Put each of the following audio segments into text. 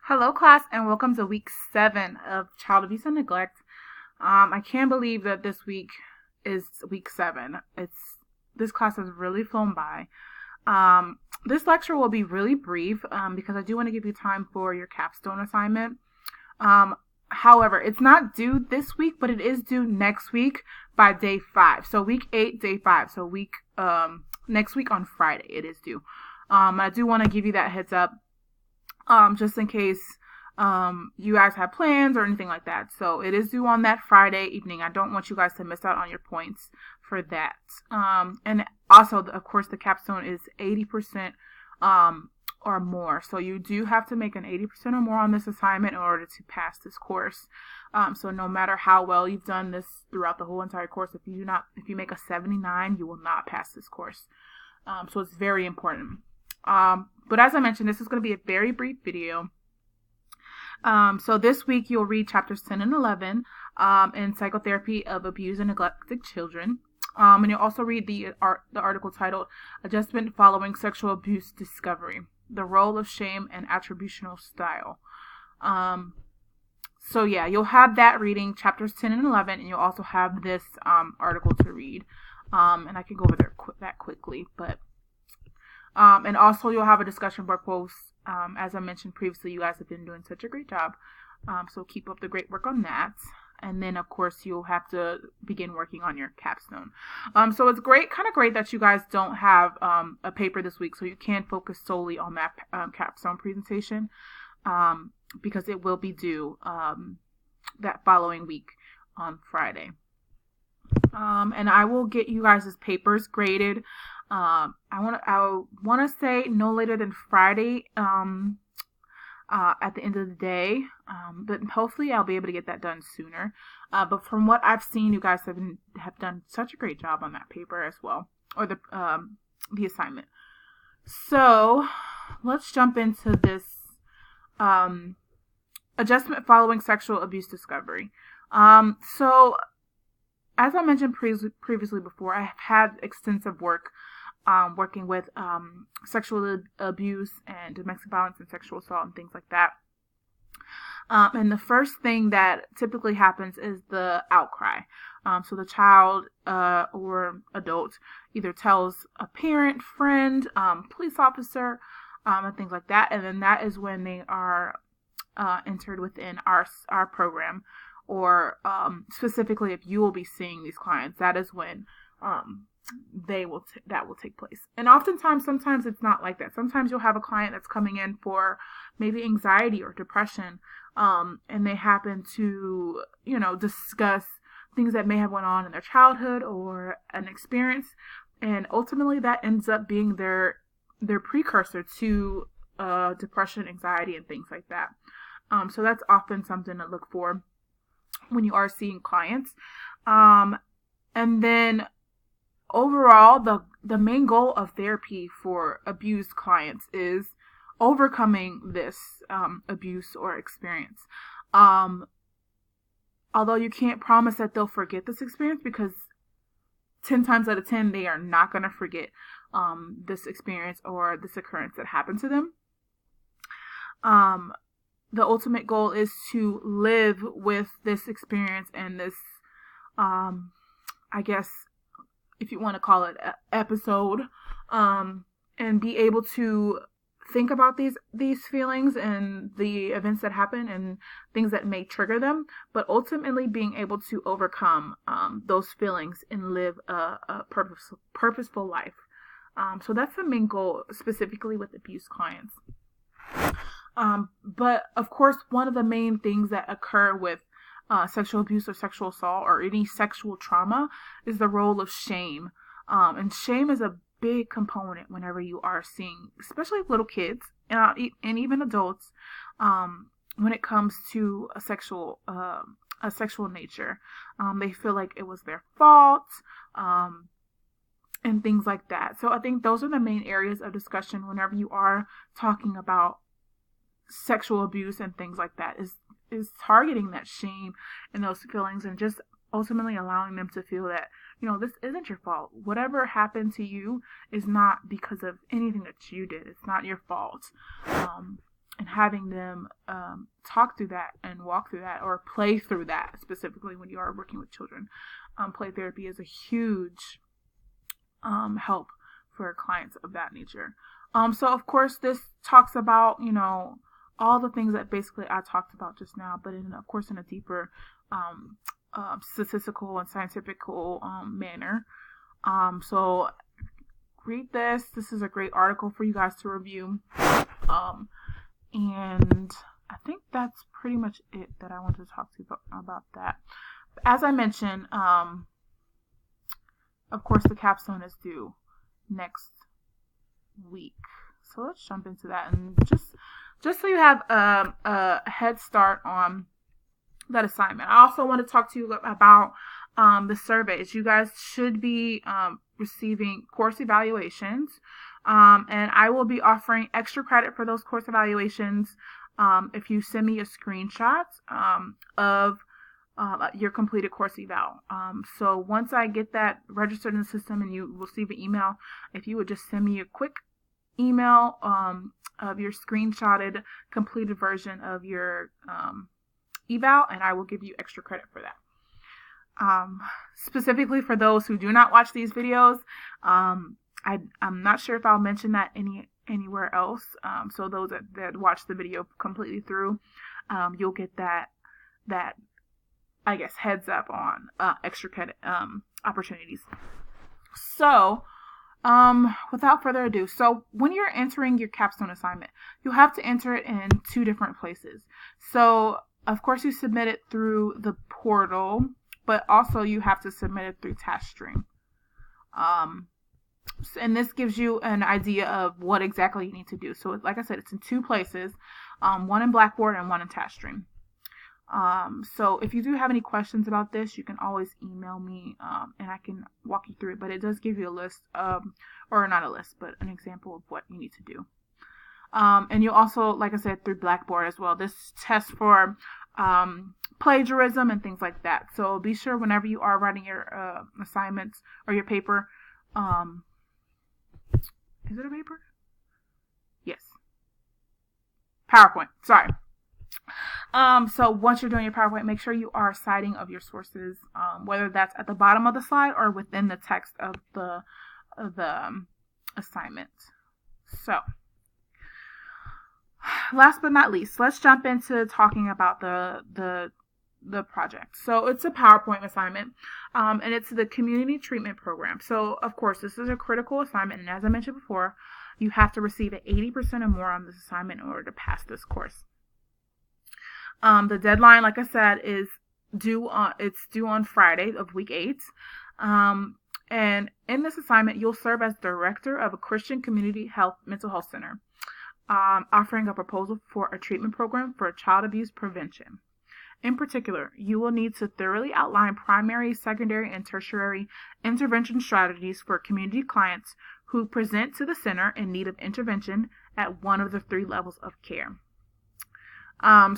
Hello, class, and welcome to week 7 of Child Abuse and Neglect. I can't believe that this week is week 7. This class has really flown by. This lecture will be really brief because I do want to give you time for your capstone assignment. However, it's not due this week, but it is due next week by day 5. So week 8, day 5. So next week on Friday, it is due. I do want to give you that heads up. Just in case you guys have plans or anything like that. So it is due on that Friday evening. I don't want you guys to miss out on your points for that. And also, of course, the capstone is 80% or more. So you do have to make an 80% or more on this assignment in order to pass this course. So no matter how well you've done this throughout the whole entire course, if you make a 79, you will not pass this course. So it's very important. But as I mentioned, this is going to be a very brief video. So this week you'll read chapters 10 and 11 in Psychotherapy of Abused and Neglected Children. And you'll also read the article titled Adjustment Following Sexual Abuse Discovery, The Role of Shame and Attributional Style. So yeah, you'll have that reading, chapters 10 and 11, and you'll also have this article to read. And I can go over that quickly, but and also you'll have a discussion board post. As I mentioned previously, you guys have been doing such a great job. So keep up the great work on that. And then, of course, you'll have to begin working on your capstone. So it's kind of great that you guys don't have a paper this week, so you can focus solely on that capstone presentation because it will be due that following week on Friday. And I will get you guys' papers graded. I want to say no later than Friday at the end of the day, but hopefully I'll be able to get that done sooner. But from what I've seen, you guys have done such a great job on that paper as well, or the assignment. So let's jump into this adjustment following sexual abuse discovery. So as I mentioned previously before, I have had extensive work working with sexual abuse and domestic violence and sexual assault and things like that. And the first thing that typically happens is the outcry. So the child or adult either tells a parent, friend, police officer, and things like that. And then that is when they are entered within our program. Or specifically, if you will be seeing these clients, that is when that will take place. And sometimes it's not like that. Sometimes you'll have a client that's coming in for maybe anxiety or depression, and they happen to, discuss things that may have went on in their childhood or an experience, and ultimately that ends up being their precursor to depression, anxiety, and things like that. So that's often something to look for when you are seeing clients. And then overall, the main goal of therapy for abused clients is overcoming this abuse or experience. Although you can't promise that they'll forget this experience, because 10 times out of 10, they are not going to forget this experience or this occurrence that happened to them. The ultimate goal is to live with this experience and this, I guess, if you want to call it episode, and be able to think about these feelings and the events that happen and things that may trigger them, but ultimately being able to overcome those feelings and live a purposeful life. So that's the main goal, specifically with abuse clients. But of course, one of the main things that occur with sexual abuse or sexual assault or any sexual trauma is the role of shame. And shame is a big component whenever you are seeing, especially little kids and even adults, when it comes to a sexual nature. They feel like it was their fault, and things like that. So I think those are the main areas of discussion whenever you are talking about sexual abuse and things like that, is targeting that shame and those feelings, and just ultimately allowing them to feel that, this isn't your fault. Whatever happened to you is not because of anything that you did. It's not your fault. and having them talk through that and walk through that or play through that, specifically when you are working with children. Play therapy is a huge help for clients of that nature. So of course this talks about, all the things that basically I talked about just now, but in a deeper statistical and scientific manner. So read this. This is a great article for you guys to review. And I think that's pretty much it that I wanted to talk to you about that. As I mentioned, of course, the capstone is due next week. So let's jump into that. And just so you have a head start on that assignment, I also want to talk to you about the surveys. You guys should be receiving course evaluations. And I will be offering extra credit for those course evaluations if you send me a screenshot of your completed course eval. So once I get that registered in the system and you receive an email, if you would just send me a quick email of your screenshotted completed version of your eval, and I will give you extra credit for that. Specifically for those who do not watch these videos, I'm not sure if I'll mention that anywhere else. So those that watch the video completely through, you'll get that I guess heads up on extra credit opportunities. So without further ado, so when you're entering your capstone assignment, you have to enter it in two different places. So of course you submit it through the portal, but also you have to submit it through TaskStream. And this gives you an idea of what exactly you need to do. So like I said, it's in two places, one in Blackboard and one in TaskStream. So if you do have any questions about this, you can always email me, and I can walk you through it, but it does give you a list or not a list, but an example of what you need to do. And you'll also, like I said, through Blackboard as well. This tests for, plagiarism and things like that. So be sure whenever you are writing your, assignments or your paper, is it a paper? Yes. PowerPoint. Sorry. So once you're doing your PowerPoint, make sure you are citing of your sources, whether that's at the bottom of the slide or within the text of the assignment. So last but not least, let's jump into talking about the project. So it's a PowerPoint assignment, and it's the community treatment program. So of course, this is a critical assignment, and as I mentioned before, you have to receive an 80% or more on this assignment in order to pass this course. The deadline, like I said, is due on Friday of week 8. And in this assignment, you'll serve as director of a Christian community mental health center, offering a proposal for a treatment program for child abuse prevention. In particular, you will need to thoroughly outline primary, secondary, and tertiary intervention strategies for community clients who present to the center in need of intervention at one of the 3 levels of care.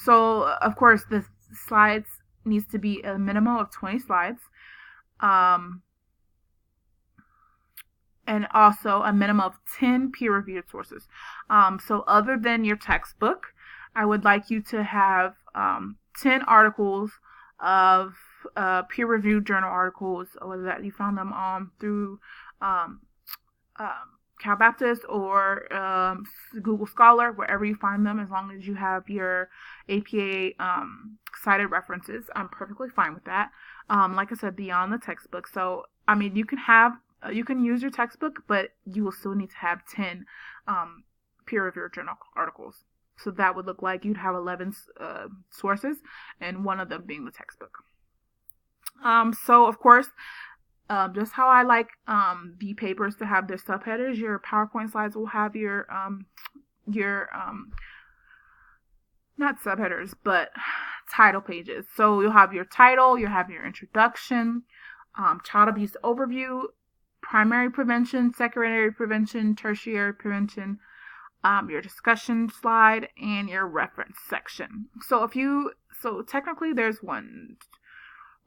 So of course the slides needs to be a minimum of 20 slides, and also a minimum of 10 peer-reviewed sources. So other than your textbook, I would like you to have 10 articles of peer-reviewed journal articles, whether that you found them through Cal Baptist or Google Scholar, wherever you find them, as long as you have your APA cited references. I'm perfectly fine with that. Like I said, beyond the textbook. So, I mean, you can use your textbook, but you will still need to have 10 peer-reviewed journal articles. So that would look like you'd have 11 sources, and one of them being the textbook. So, of course, just how I like the papers to have their subheaders, your PowerPoint slides will have your not subheaders, but title pages. So you'll have your title, you'll have your introduction, child abuse overview, primary prevention, secondary prevention, tertiary prevention, your discussion slide, and your reference section. So technically there's 1,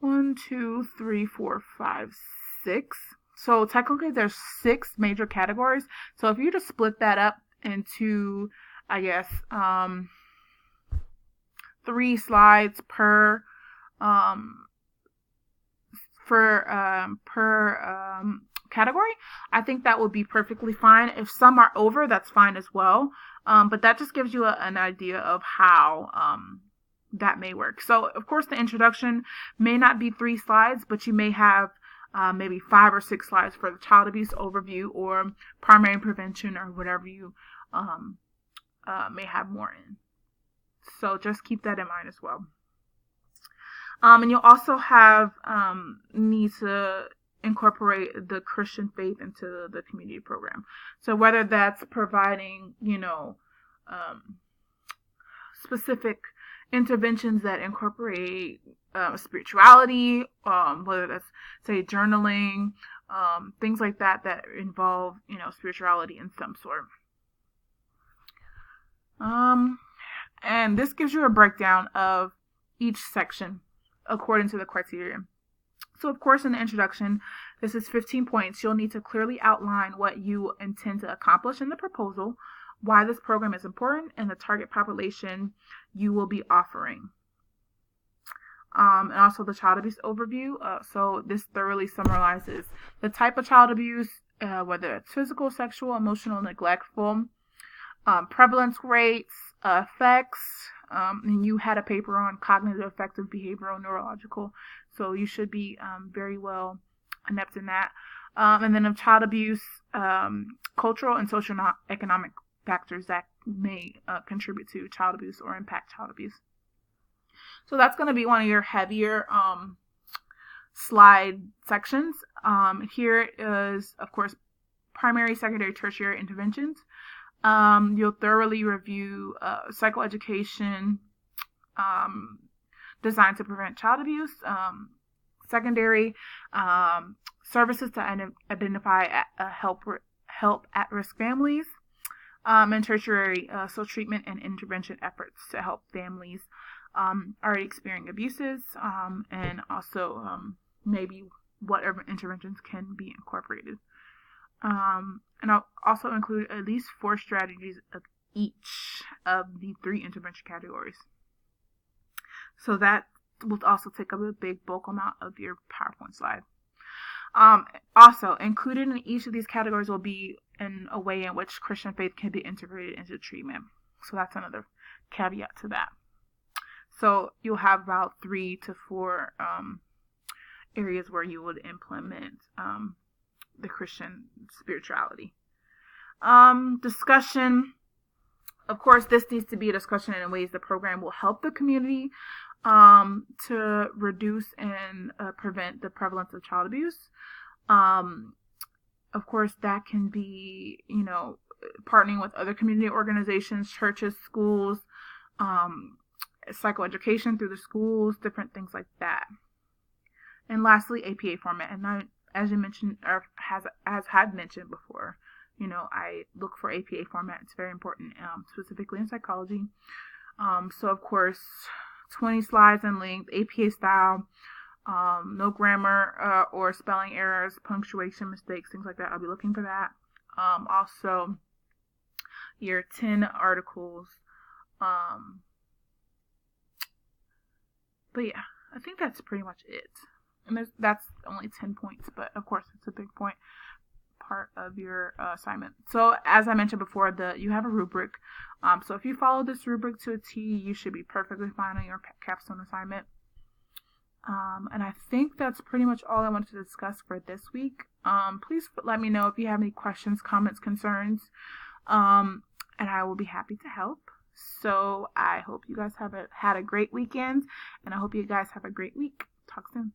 2, 3, 4, 5, 6. So technically there's 6 major categories. So if you just split that up into I guess, 3 slides per um, category, I think that would be perfectly fine. If some are over, that's fine as well. But that just gives you an idea of how that may work. So, of course, the introduction may not be 3 slides, but you may have maybe 5 or 6 slides for the child abuse overview or primary prevention or whatever you may have more in. So just keep that in mind as well. And you'll also have need to incorporate the Christian faith into the community program. So whether that's providing, specific interventions that incorporate spirituality, whether that's, say, journaling, things like that involve, spirituality in some sort. And this gives you a breakdown of each section according to the criteria. So, of course, in the introduction, this is 15 points. You'll need to clearly outline what you intend to accomplish in the proposal, why this program is important, and the target population you will be offering. And also the child abuse overview. So this thoroughly summarizes the type of child abuse, whether it's physical, sexual, emotional, neglectful, prevalence rates, effects, and you had a paper on cognitive, affective, behavioral, neurological, so you should be very well inept in that. And then of child abuse, cultural and social economic factors that may contribute to child abuse or impact child abuse. So that's going to be one of your heavier slide sections. Here is, of course, primary, secondary, tertiary interventions. You'll thoroughly review psychoeducation designed to prevent child abuse, secondary services to identify help at-risk families, and tertiary so treatment and intervention efforts to help families already experiencing abuses, and also maybe whatever interventions can be incorporated. And I'll also include at least 4 strategies of each of the 3 intervention categories. So that will also take up a big bulk amount of your PowerPoint slide. Also, included in each of these categories will be a way in which Christian faith can be integrated into treatment. So that's another caveat to that. So you'll have about 3 to 4 areas where you would implement the Christian spirituality. Discussion. Of course, this needs to be a discussion in ways the program will help the community to reduce and prevent the prevalence of child abuse. Of course, that can be, partnering with other community organizations, churches, schools, psychoeducation through the schools, different things like that. And lastly, APA format. And as you mentioned, or as had mentioned before, I look for APA format. It's very important, specifically in psychology. So of course, 20 slides in length, APA style, no grammar or spelling errors, punctuation mistakes, things like that. I'll be looking for that. Also, your 10 articles. But yeah, I think that's pretty much it. And that's only 10 points, but of course it's a big part of your assignment. So as I mentioned before, you have a rubric. So if you follow this rubric to a T, you should be perfectly fine on your capstone assignment. And I think that's pretty much all I wanted to discuss for this week. Please let me know if you have any questions, comments, concerns, and I will be happy to help. So I hope you guys have had a great weekend, and I hope you guys have a great week. Talk soon.